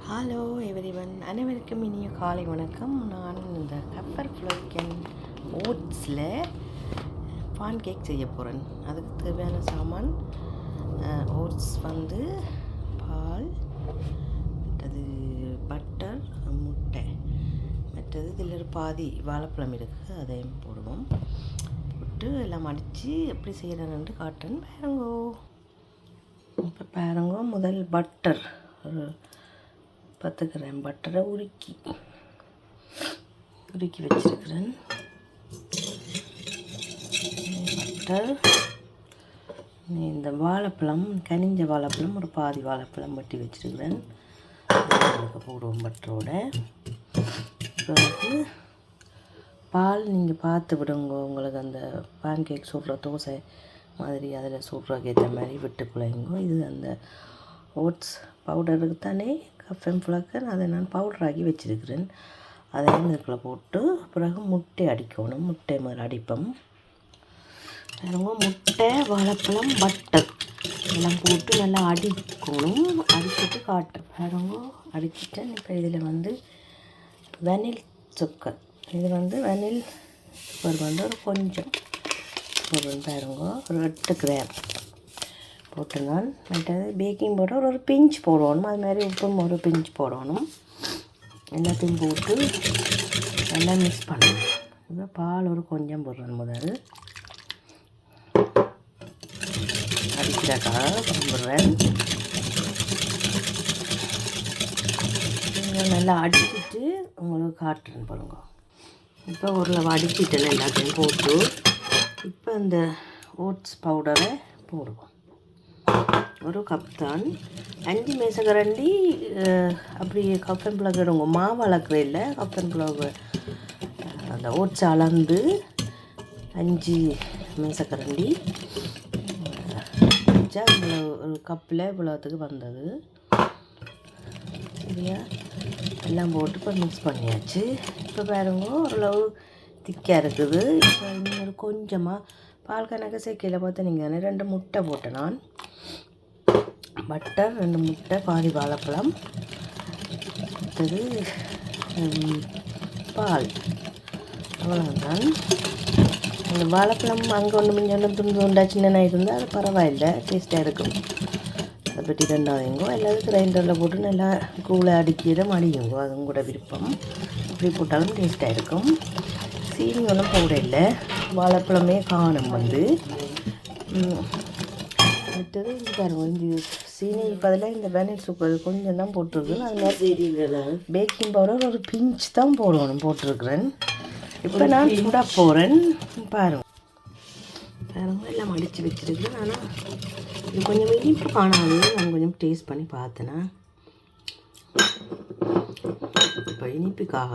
Hello everyone, அனைவருக்கும் இனிய காலை வணக்கம். நான் இந்த கப்பர் ஃப்ளோக்கன் ஓட்ஸில் பான் கேக் செய்ய போகிறேன். அதுக்கு தேவையான சாமான் ஓட்ஸ் பால், மற்றது பட்டர், முட்டை, மற்றது இதில் ஒரு பாதி வாழைப்பழம் இருக்குது, அதையும் போடுவோம். போட்டு எல்லாம் அடித்து எப்படி செய்கிறேன்னு காட்டுறேன், பாருங்கோ. இப்போ பாருங்கோ, முதல் பட்டர் ஒரு 10 கிராம் பட்டரை உருக்கி வச்சிருக்கிறேன். பட்டர், இந்த வாழைப்பழம், கனிஞ்ச வாழைப்பழம், ஒரு பாதி வாழைப்பழம் வெட்டி வச்சிருக்கிறேன். அதுக்கு போடுவோம் பட்டரோட. பிறகு பால் நீங்கள் பார்த்து விடுங்க, உங்களுக்கு அந்த பேன் கேக் சுடுற தோசை மாதிரி அதில் சுடுறதுக்கு ஏற்ற மாதிரி விட்டு குழைங்கோ. இது அந்த ஓட்ஸ் பவுடருக்கு தானே கஃபன் ஃப்ளக்கன், அதை நான் பவுடராகி வச்சுருக்கிறேன். அதையும் இதுக்குள்ளே போட்டு பிறகு முட்டை அடிக்கணும். முட்டை மாதிரி அடிப்போம். முட்டை, வாழைப்பழம், பட்டர் எல்லாம் போட்டு நல்லா அடிக்கணும். அடிச்சுட்டு பாருங்க, அடிச்சுட்டேன். இப்போ இதில் வெனில் சுக்கர், இது வெனில் சுகர் ஒரு கொஞ்சம் போடுறேன். பாருங்க, ஒரு 8 கிராம் போட்டு நான் மற்றது பேக்கிங் பவுடர் ஒரு பிஞ்ச் போடணும். அது மாதிரி உப்பும் ஒரு பிஞ்ச் போடணும். எல்லாத்தையும் போட்டு நல்லா மிக்ஸ் பண்ணணும். இப்போ பால் ஒரு கொஞ்சம் போடுறேன். முதல் அடிக்கிறக்காக போடுறேன். நல்லா அடிச்சுட்டு உங்களுக்கு காட்டுறேன் பாருங்க. இப்போ ஒரு அடிச்சிட்டேன் எல்லாத்தையும் போட்டு. இப்போ இந்த ஓட்ஸ் பவுடரை போடுவோம். ஒரு கப் தான், 5 மேசக்கரண்டி. அப்படி கப்பன் பிளக் எடுங்க, மாவு அளக்குற இல்லை, கப்பன் பிளக் அந்த ஓட்ஸ் அளந்து 5 மேசக்கரண்டி வச்சா இவ்வளோ ஒரு கப்பில் இவ்வளோத்துக்கு வந்தது. சரியா, எல்லாம் போட்டு இப்போ மிக்ஸ் பண்ணியாச்சு. இப்போ பாருங்க, ஓரளவு திக்காக இருக்குது. இப்போ இன்னொரு கொஞ்சமாக பால் கணக்கு சேர்க்கையில் பார்த்து நீங்கள் 2 முட்டை போட்டேன். நான் பட்டர், 2 முட்டை, பாதி வாழைப்பழம், அடுத்தது பால், அவ்வளோதான். அந்த வாழைப்பழம் அங்கே ஒன்று துண்டு சின்ன இருந்தால் அது பரவாயில்லை, டேஸ்ட்டாக இருக்கும். அதை பற்றி ரெண்டாவதுங்கோ. எல்லாத்துக்கும் கிரைண்டரில் போட்டு நல்லா கூழை அடிக்கிற அடியுங்கோ, அதுவும் கூட விருப்பம். இப்படி போட்டாலும் டேஸ்ட்டாக இருக்கும். சீனி ஒன்றும் போட இல்லை, வாழைப்பழமே காணும். அடுத்தது இந்த பாருங்க, இந்த சீனி பதிலாக இந்த வெனில் சுகர் கொஞ்சம் தான் போட்டிருக்கு. அது மாதிரி பேக்கிங் பவுடர் ஒரு பிஞ்ச் தான் போட்டிருக்கிறேன். இப்போ நான் சுட போகிறேன். பாருங்க எல்லாம் அடித்து வச்சுருக்கேன். ஆனால் இது கொஞ்சம் இனிப்பு காணாது. நான் கொஞ்சம் டேஸ்ட் பண்ணி பார்த்தேன்னா, இப்போ இனிப்புக்காக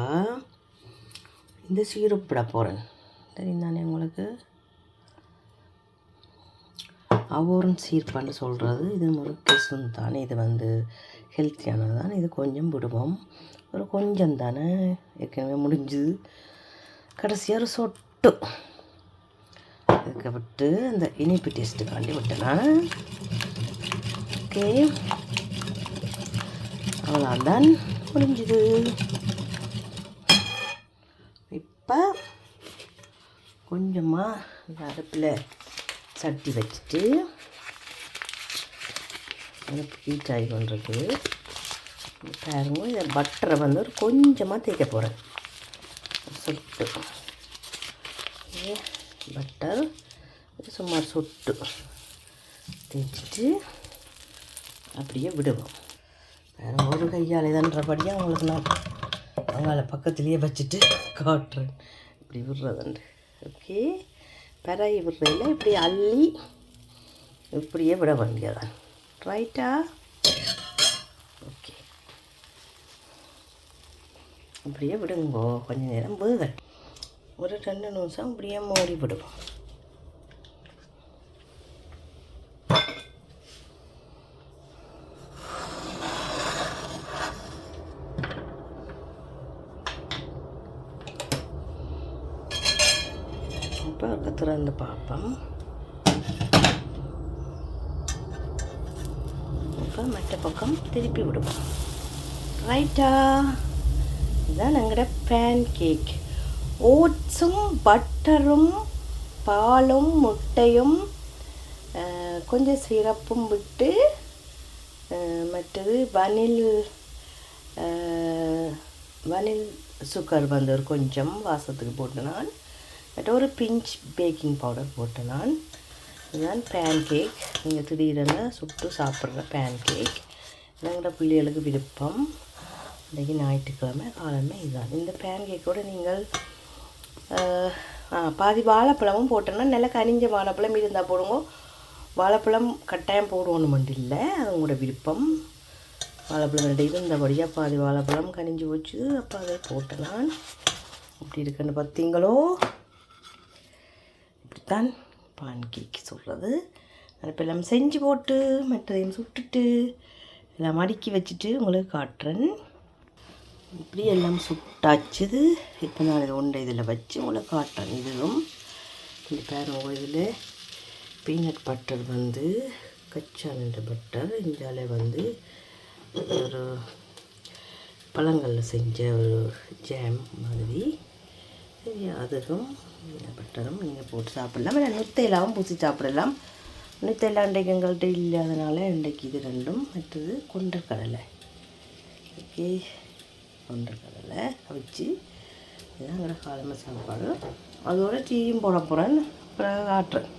இந்த சீரப் விட போகிறேன். தெரியுந்தானே உங்களுக்கு, அவோரன் சீர்ப்பான்னு சொல்கிறது. இது முறுக்கேசும் தானே, இது ஹெல்த்தியானது தான். இது கொஞ்சம் விடுவோம், ஒரு கொஞ்சம் தானே, ஏற்கனவே முடிஞ்சுது. கடைசியாக ஒரு சொட்டு இதுக்கு விட்டு அந்த இனிப்பு டேஸ்ட்டுக்காண்டி விட்டேன்னா. ஓகே, அவ்வளோதான், முடிஞ்சுது. இப்போ கொஞ்சமாக அடுப்பில் சட்டி வச்சுட்டு எனக்கு ஹீட் ஆகி கொண்டிருக்கு. பாருங்க, இதை பட்டரை ஒரு கொஞ்சமாக தேய்க்க போகிறேன். சொட்டு பட்டர் சும்மா சொட்டு தேய்ச்சிட்டு அப்படியே விடுவோம். வேறு ஒரு கையால் இதன்றபடியாக அவங்களுக்கு நான் அவங்கள பக்கத்துலேயே வச்சுட்டு காட்டுறேன் இப்படி விடுறதுண்டு. ஓகே, பெறாயி விடுறதில்ல, இப்படி அள்ளி இப்படியே விட வேண்டியதான். ரைட்டா? ஓகே, இப்படியே விடுங்கோ. கொஞ்சம் நேரம் வேக, ஒரு 2 நிமிஷம் இப்படியே மூடி விடுவோம். இப்போ திறந்து பார்ப்போம். இப்போ மற்ற பக்கம் திருப்பி விடுவோம். ரைட்டா, இதுதான் எங்களோட பேன் கேக். ஓட்ஸும் பட்டரும் பாலும் முட்டையும் கொஞ்சம் சிரப்பும் விட்டு மற்றது வனில் சுகர் வந்து ஒரு கொஞ்சம் வாசத்துக்கு போட்டு நான் மற்ற ஒரு பிஞ்ச் பேக்கிங் பவுடர் போட்டு நான். இதுதான் பேன் கேக். நீங்கள் திடீரென சுட்டு சாப்பிட்ற பேன் கேக். எங்களோட பிள்ளைகளுக்கு விருப்பம். இன்றைக்கி ஞாயிற்றுக்கிழமை காலமே இதுதான். இந்த பேன் கேக்கோடு நீங்கள் பாதி வாழைப்பழமும் போட்டோன்னா நல்லா கனிஞ்ச வாழைப்பழம் இருந்தால் போடுங்க. வாழைப்பழம் கட்டாயம் போடணுமெண்டு இல்லை, அது உங்களோட விருப்பம். வாழைப்பழம் ரெண்டு இருந்தபடியாக பாதி வாழைப்பழம் கனிஞ்சு போச்சு. அப்போ அதை போட்டேன் நான். இப்படி இருக்குன்னு பார்த்தீங்களோ. இப்படித்தான் பேன் கேக் சொல்கிறது. நான் இப்போ எல்லாம் செஞ்சு போட்டு மற்றதையும் சுட்டுட்டு எல்லாம் அடுக்கி வச்சுட்டு உங்களுக்கு காட்டுறேன். இப்படி எல்லாம் சுட்டாச்சுது. இப்போ நான் இதை ஒன்றை இதில் வச்சு உங்களுக்கு காட்டுறேன். இதுவும் இந்த பேரும் இதில் பீனட் பட்டர் வந்து கச்சான பட்டர், இந்தியாவில் வந்து ஒரு பழங்களில் செஞ்ச ஒரு ஜாம் மாதிரி. சரி, அதுக்கும் பட்டரும் நீங்கள் போட்டு சாப்பிடலாம். இல்லை நுத்தையெல்லாம் பூசி சாப்பிடலாம். நுத்தையெல்லாம் இன்றைக்கு எங்கள்கிட்ட இல்லாதனால இன்றைக்கு இது ரெண்டும். மற்றது கொண்டக்கடலை. ஓகே, கொண்டக்கடலை அவிச்சு இதுதான் எங்களோட காலமாக சாப்பாடு. அதோட டீயும் போட போகிறேன். அப்புறம் காட்டுறேன்.